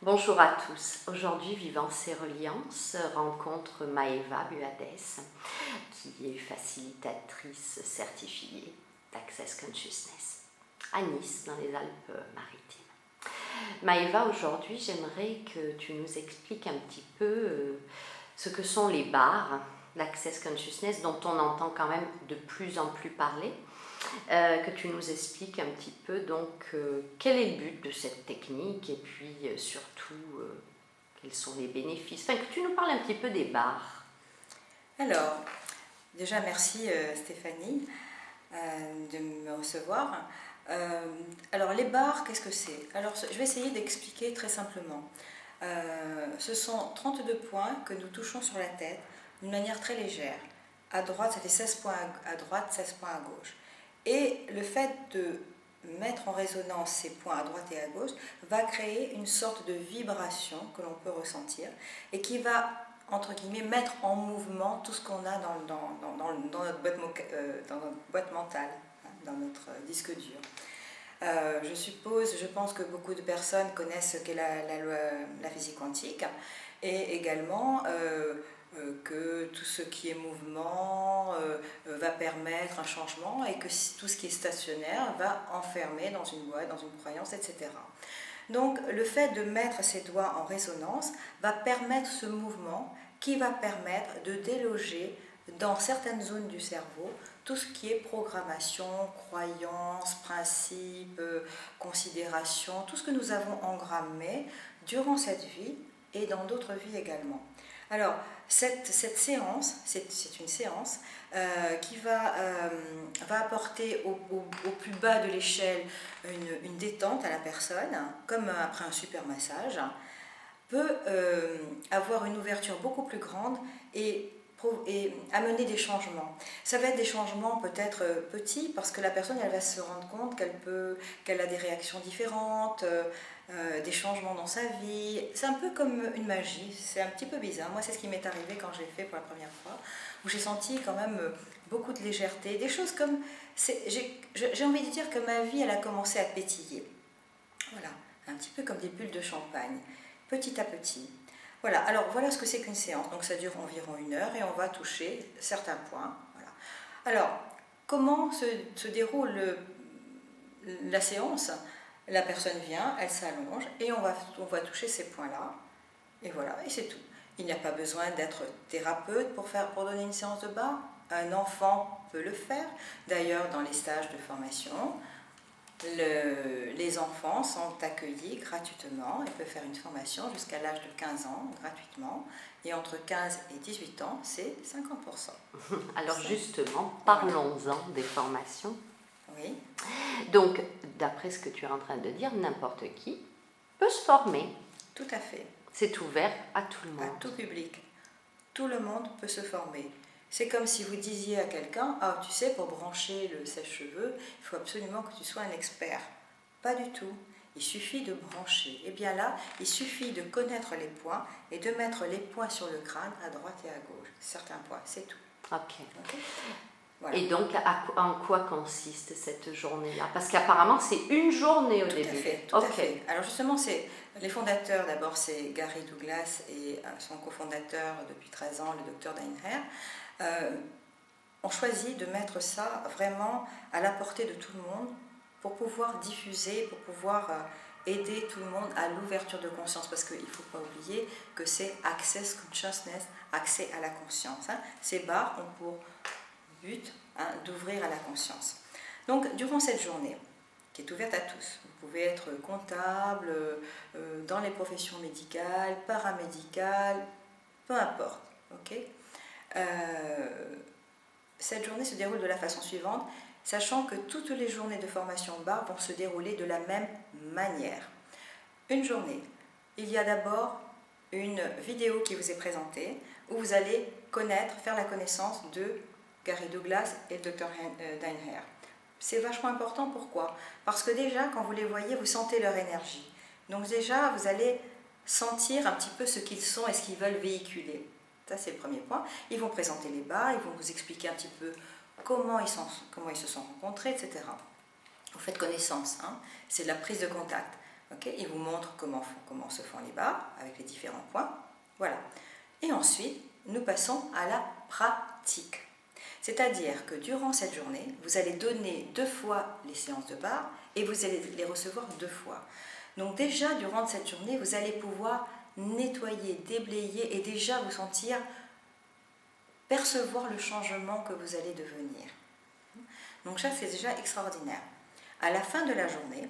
Bonjour à tous. Aujourd'hui, Vivance et Reliance rencontre Maëva Buades, qui est facilitatrice certifiée d'Access Consciousness à Nice, dans les Alpes-Maritimes. Maëva, aujourd'hui, j'aimerais que tu nous expliques un petit peu ce que sont les bars, l'Access Consciousness, dont on entend quand même de plus en plus parler. Que tu nous expliques un petit peu quel est le but de cette technique et puis surtout quels sont les bénéfices, enfin que tu nous parles un petit peu des bars. Alors, déjà merci Stéphanie de me recevoir. Alors les bars, qu'est-ce que c'est? Alors je vais essayer d'expliquer très simplement. Ce sont 32 points que nous touchons sur la tête d'une manière très légère. À droite, ça fait 16 points à droite, 16 points à gauche. Et le fait de mettre en résonance ces points à droite et à gauche va créer une sorte de vibration que l'on peut ressentir et qui va, entre guillemets, mettre en mouvement tout ce qu'on a dans notre boîte mentale, dans notre disque dur. Je pense que beaucoup de personnes connaissent ce qu'est la physique quantique et également que tout ce qui est mouvement va permettre un changement et que tout ce qui est stationnaire va enfermer dans une boîte, dans une croyance, etc. Donc le fait de mettre ses doigts en résonance va permettre ce mouvement qui va permettre de déloger dans certaines zones du cerveau tout ce qui est programmation, croyance, principe, considération, tout ce que nous avons engrammé durant cette vie et dans d'autres vies également. Alors, cette séance, c'est une séance qui va apporter au plus bas de l'échelle une détente à la personne, comme après un super massage, peut avoir une ouverture beaucoup plus grande et amener des changements. Ça va être des changements peut-être petits parce que la personne elle va se rendre compte qu'elle a des réactions différentes, des changements dans sa vie. C'est un peu comme une magie, c'est un petit peu bizarre. Moi c'est ce qui m'est arrivé quand j'ai fait pour la première fois, où j'ai senti quand même beaucoup de légèreté, des choses comme... J'ai envie de dire que ma vie elle a commencé à pétiller. Voilà, un petit peu comme des bulles de champagne, petit à petit. Voilà, alors voilà ce que c'est qu'une séance. Donc ça dure environ 1 heure et on va toucher certains points. Voilà. Alors, comment se déroule la séance? La personne vient, elle s'allonge et on va toucher ces points-là. Et voilà, et c'est tout. Il n'y a pas besoin d'être thérapeute pour donner une séance de bar. Un enfant peut le faire. D'ailleurs, dans les stages de formation, les enfants sont accueillis gratuitement. Ils peuvent faire une formation jusqu'à l'âge de 15 ans gratuitement. Et entre 15 et 18 ans, c'est 50%. Alors justement, parlons-en des formations. Oui. Donc, d'après ce que tu es en train de dire, n'importe qui peut se former. Tout à fait. C'est ouvert à tout le monde. À tout public. Tout le monde peut se former. C'est comme si vous disiez à quelqu'un, ah tu sais, pour brancher le sèche-cheveux, il faut absolument que tu sois un expert. Pas du tout. Il suffit de brancher. Et bien là, il suffit de connaître les points et de mettre les points sur le crâne à droite et à gauche. Certains points, c'est tout. Ok. Voilà. Et donc, en quoi consiste cette journée-là? Parce qu'apparemment, c'est une journée au début. Tout à fait. Alors justement, c'est les fondateurs, d'abord c'est Gary Douglas et son cofondateur depuis 13 ans, le docteur Dainher, ont choisi de mettre ça vraiment à la portée de tout le monde pour pouvoir diffuser, pour pouvoir aider tout le monde à l'ouverture de conscience. Parce qu'il ne faut pas oublier que c'est Access Consciousness, accès à la conscience. Ces bars ont pour but d'ouvrir à la conscience. Donc, durant cette journée, qui est ouverte à tous, vous pouvez être comptable, dans les professions médicales, paramédicales, peu importe. Okay, cette journée se déroule de la façon suivante, sachant que toutes les journées de formation bar vont se dérouler de la même manière. Une journée, il y a d'abord une vidéo qui vous est présentée, où vous allez faire la connaissance de Gary Douglas et le Dr Dainher. C'est vachement important, pourquoi? Parce que déjà, quand vous les voyez, vous sentez leur énergie. Donc déjà, vous allez sentir un petit peu ce qu'ils sont et ce qu'ils veulent véhiculer. Ça, c'est le premier point. Ils vont présenter les bars, ils vont vous expliquer un petit peu comment ils se sont rencontrés, etc. Vous faites connaissance, c'est de la prise de contact. Okay, il vous montre comment se font les barres avec les différents points. Voilà. Et ensuite, nous passons à la pratique. C'est-à-dire que durant cette journée, vous allez donner 2 fois les séances de barres et vous allez les recevoir 2 fois. Donc déjà, durant cette journée, vous allez pouvoir nettoyer, déblayer et déjà vous sentir, percevoir le changement que vous allez devenir. Donc ça, c'est déjà extraordinaire. À la fin de la journée,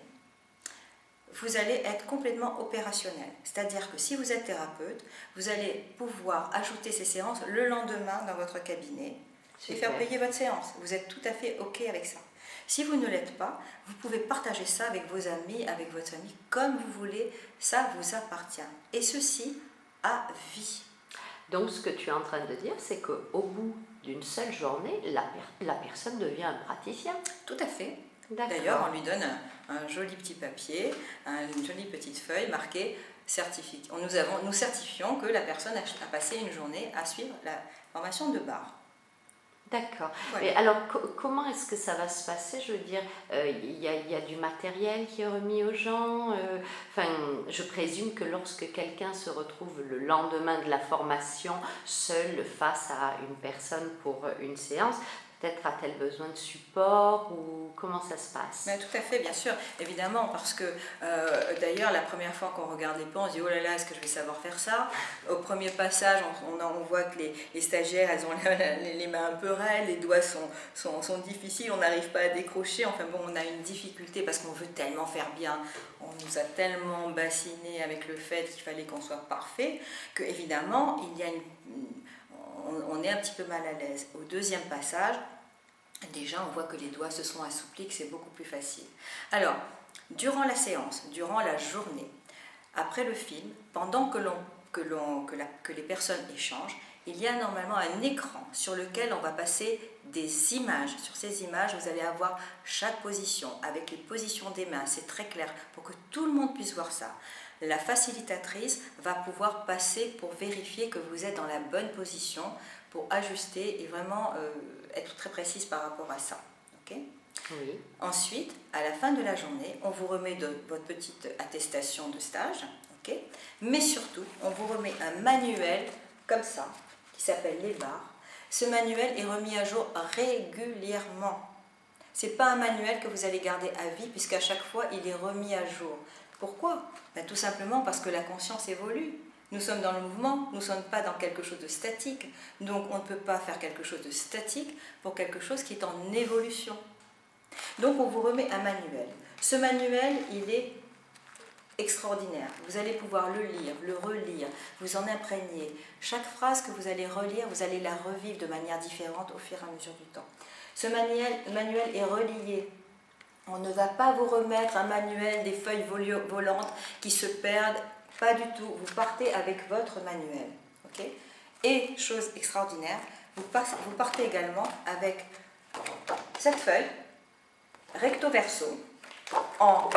vous allez être complètement opérationnel. C'est-à-dire que si vous êtes thérapeute, vous allez pouvoir ajouter ces séances le lendemain dans votre cabinet. Super. Et faire payer votre séance. Vous êtes tout à fait OK avec ça. Si vous ne l'êtes pas, vous pouvez partager ça avec vos amis, avec votre famille, comme vous voulez, ça vous appartient. Et ceci à vie. Donc ce que tu es en train de dire, c'est qu'au bout d'une seule journée, la personne devient un praticien. Tout à fait. D'ailleurs, on lui donne un joli petit papier, une jolie petite feuille marquée certificat. Nous certifions que la personne a passé une journée à suivre la formation de barre. D'accord. Voilà. Et alors, comment est-ce que ça va se passer? Je veux dire, il y a du matériel qui est remis aux gens. Je présume que lorsque quelqu'un se retrouve le lendemain de la formation seul face à une personne pour une séance, peut-être a-t-elle besoin de support ou comment ça se passe? Mais tout à fait, bien sûr, évidemment, parce que d'ailleurs, la première fois qu'on regarde les plans, on se dit oh là là, est-ce que je vais savoir faire ça? Au premier passage, on voit que les stagiaires, elles ont les mains un peu raides, les doigts sont difficiles, on n'arrive pas à décrocher. Enfin bon, on a une difficulté parce qu'on veut tellement faire bien, on nous a tellement bassiné avec le fait qu'il fallait qu'on soit parfait, que évidemment, on est un petit peu mal à l'aise. Au deuxième passage, déjà on voit que les doigts se sont assouplis, que c'est beaucoup plus facile. Alors, durant la séance, durant la journée, après le film, pendant que les personnes échangent, il y a normalement un écran sur lequel on va passer des images. Sur ces images, vous allez avoir chaque position, avec les positions des mains, c'est très clair, pour que tout le monde puisse voir ça. La facilitatrice va pouvoir passer pour vérifier que vous êtes dans la bonne position, pour ajuster et vraiment être très précise par rapport à ça. Okay? Oui. Ensuite, à la fin de la journée, on vous remet votre petite attestation de stage, okay? Mais surtout, on vous remet un manuel comme ça, qui s'appelle les barres. Ce manuel est remis à jour régulièrement. Ce n'est pas un manuel que vous allez garder à vie, puisqu'à chaque fois, il est remis à jour. Pourquoi? Tout simplement parce que la conscience évolue. Nous sommes dans le mouvement, nous ne sommes pas dans quelque chose de statique. Donc on ne peut pas faire quelque chose de statique pour quelque chose qui est en évolution. Donc on vous remet un manuel. Ce manuel, il est extraordinaire. Vous allez pouvoir le lire, le relire, vous en imprégner. Chaque phrase que vous allez relire, vous allez la revivre de manière différente au fur et à mesure du temps. Ce manuel est relié. On ne va pas vous remettre un manuel, des feuilles volantes qui se perdent, pas du tout. Vous partez avec votre manuel. Okay? Et, chose extraordinaire, vous partez également avec cette feuille, recto verso, en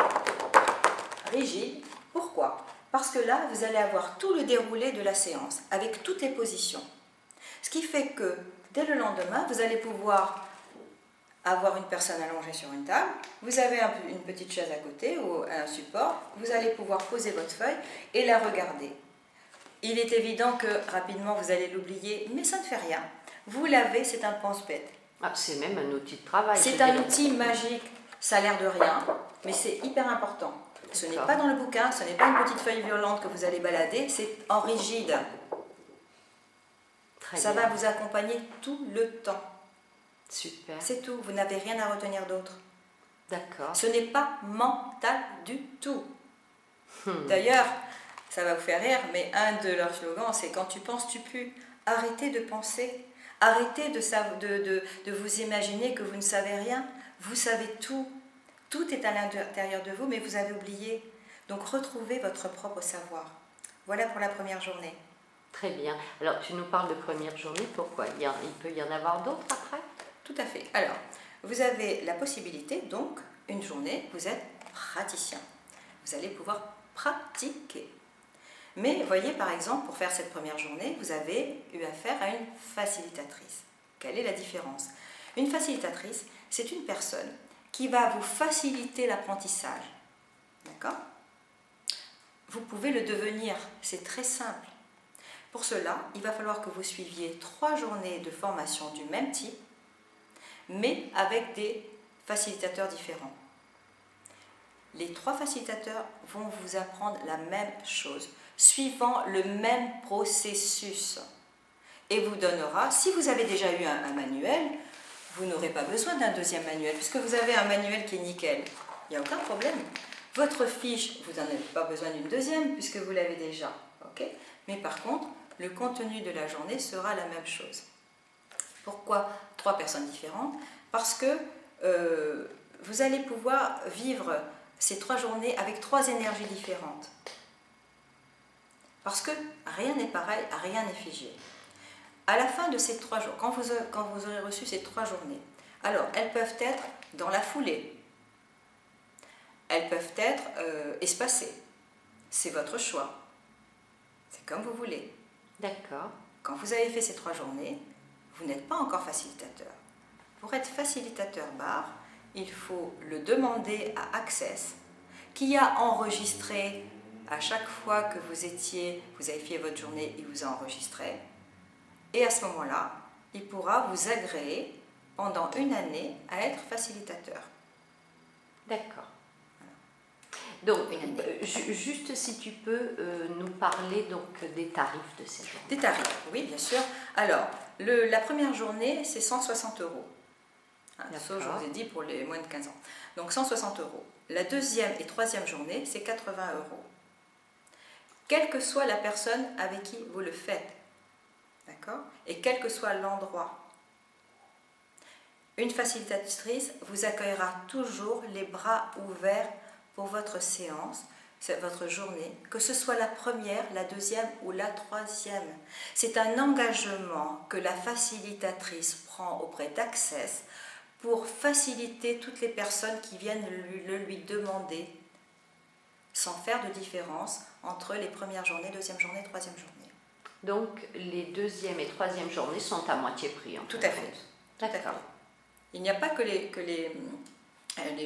rigide. Pourquoi? Parce que là, vous allez avoir tout le déroulé de la séance, avec toutes les positions. Ce qui fait que, dès le lendemain, vous allez pouvoir avoir une personne allongée sur une table, vous avez une petite chaise à côté ou un support, vous allez pouvoir poser votre feuille et la regarder. Il est évident que rapidement vous allez l'oublier, mais ça ne fait rien. Vous l'avez, c'est un pense-bête. Ah, c'est même un outil de travail. C'est un outil magique, ça a l'air de rien, mais c'est hyper important. Ce n'est pas dans le bouquin, ce n'est pas une petite feuille violente que vous allez balader, c'est en rigide. Ça va vous accompagner tout le temps. Super. C'est tout, vous n'avez rien à retenir d'autre. D'accord. Ce n'est pas mental du tout. D'ailleurs, ça va vous faire rire, mais un de leurs slogans, c'est « Quand tu penses, tu pues ». Arrêtez de penser. Arrêtez de vous imaginer que vous ne savez rien. Vous savez tout. Tout est à l'intérieur de vous, mais vous avez oublié. Donc, retrouvez votre propre savoir. Voilà pour la première journée. Très bien. Alors, tu nous parles de première journée. Pourquoi? Il peut y en avoir d'autres après? Tout à fait. Alors, vous avez la possibilité, donc, une journée, vous êtes praticien. Vous allez pouvoir pratiquer. Mais, voyez, par exemple, pour faire cette première journée, vous avez eu affaire à une facilitatrice. Quelle est la différence? Une facilitatrice, c'est une personne qui va vous faciliter l'apprentissage. D'accord? vous pouvez le devenir. C'est très simple. Pour cela, il va falloir que vous suiviez 3 journées de formation du même type, mais avec des facilitateurs différents. Les 3 facilitateurs vont vous apprendre la même chose, suivant le même processus. Et vous donnera, si vous avez déjà eu un manuel, vous n'aurez pas besoin d'un deuxième manuel, puisque vous avez un manuel qui est nickel. Il n'y a aucun problème. Votre fiche, vous n'en avez pas besoin d'une deuxième, puisque vous l'avez déjà. Okay. Mais par contre, le contenu de la journée sera la même chose. Pourquoi 3 personnes différentes? Parce que vous allez pouvoir vivre ces 3 journées avec 3 énergies différentes. Parce que rien n'est pareil, rien n'est figé. À la fin de ces 3 jours, quand vous aurez reçu ces 3 journées, alors elles peuvent être dans la foulée, elles peuvent être espacées. C'est votre choix. C'est comme vous voulez. D'accord. Quand vous avez fait ces 3 journées, vous n'êtes pas encore facilitateur. Pour être facilitateur bar, il faut le demander à Access, qui a enregistré à chaque fois que vous avez fait votre journée, il vous a enregistré. Et à ce moment-là, il pourra vous agréer pendant 1 année à être facilitateur. D'accord. Donc, juste si tu peux nous parler donc des tarifs de ces journées. Des tarifs, oui, bien sûr. Alors, la première journée, c'est 160 €. Ça, je vous ai dit pour les moins de 15 ans. Donc, 160 €. La deuxième et troisième journée, c'est 80 €. Quelle que soit la personne avec qui vous le faites, d'accord? Et quel que soit l'endroit. Une facilitatrice vous accueillera toujours les bras ouverts pour votre séance, votre journée, que ce soit la première, la deuxième ou la troisième. C'est un engagement que la facilitatrice prend auprès d'Access pour faciliter toutes les personnes qui viennent le lui demander, sans faire de différence entre les premières journées, deuxième journée, troisième journée. Donc les deuxième et troisième journées sont à moitié prix. Tout à fait. D'accord. Il n'y a pas que les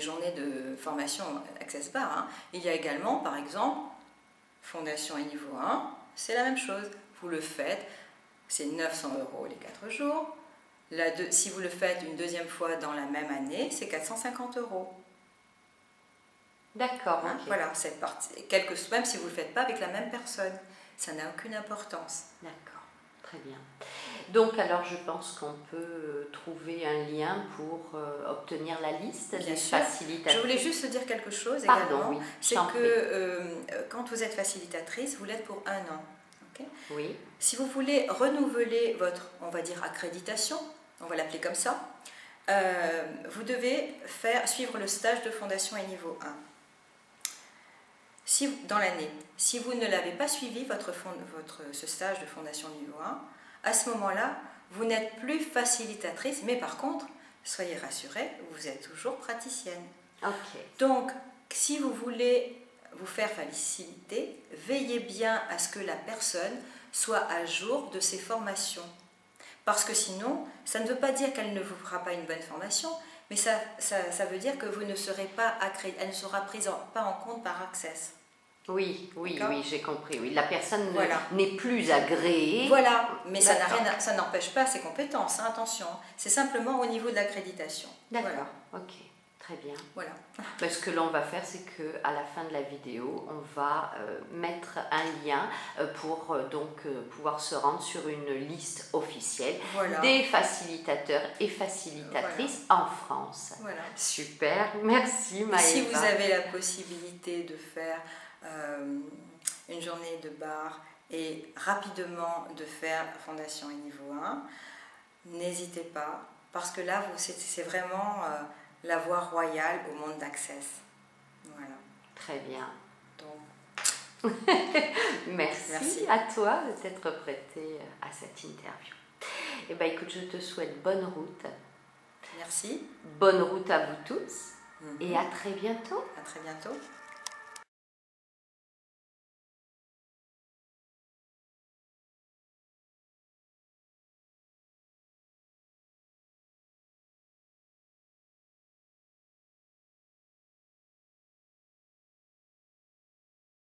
journées de formation Access Bar. Hein. Il y a également, par exemple, Fondation et niveau 1, c'est la même chose. Vous le faites, c'est 900 € les 4 jours. Si vous le faites une deuxième fois dans la même année, c'est 450 €. D'accord. Hein, okay. Voilà, cette partie. Même si vous ne le faites pas avec la même personne, ça n'a aucune importance. D'accord, très bien. Donc alors je pense qu'on peut trouver un lien pour obtenir la liste des facilitatrices. Je voulais juste dire quelque chose également. Oui, c'est que quand vous êtes facilitatrice, vous l'êtes pour 1 an. Okay? Oui. Si vous voulez renouveler votre, on va dire, accréditation, on va l'appeler comme ça, vous devez suivre le stage de fondation et niveau 1. Dans l'année, si vous ne l'avez pas suivi, ce stage de fondation niveau 1, à ce moment-là, vous n'êtes plus facilitatrice, mais par contre, soyez rassurés, vous êtes toujours praticienne. Okay. Donc, si vous voulez vous faire faciliter, veillez bien à ce que la personne soit à jour de ses formations. Parce que sinon, ça ne veut pas dire qu'elle ne vous fera pas une bonne formation, mais ça veut dire que vous ne serez pas elle ne sera prise pas en compte par Access. Oui, j'ai compris. Oui. La personne n'est plus agréée. Voilà, mais ça n'empêche pas ses compétences, hein, attention. C'est simplement au niveau de l'accréditation. D'accord, voilà. Ok, très bien. Voilà. Ce que l'on va faire, c'est qu'à la fin de la vidéo, on va mettre un lien pour pouvoir se rendre sur une liste officielle des facilitateurs et facilitatrices en France. Voilà. Super, merci Maëva. Si vous avez la possibilité de faire une journée de bar et rapidement de faire fondation et niveau 1, n'hésitez pas, parce que là, c'est vraiment la voie royale au monde d'Access. Voilà. Très bien. Donc, merci à toi de t'être prêtée à cette interview. Eh bien, écoute, je te souhaite bonne route. Merci. Bonne route à vous tous et à très bientôt. À très bientôt.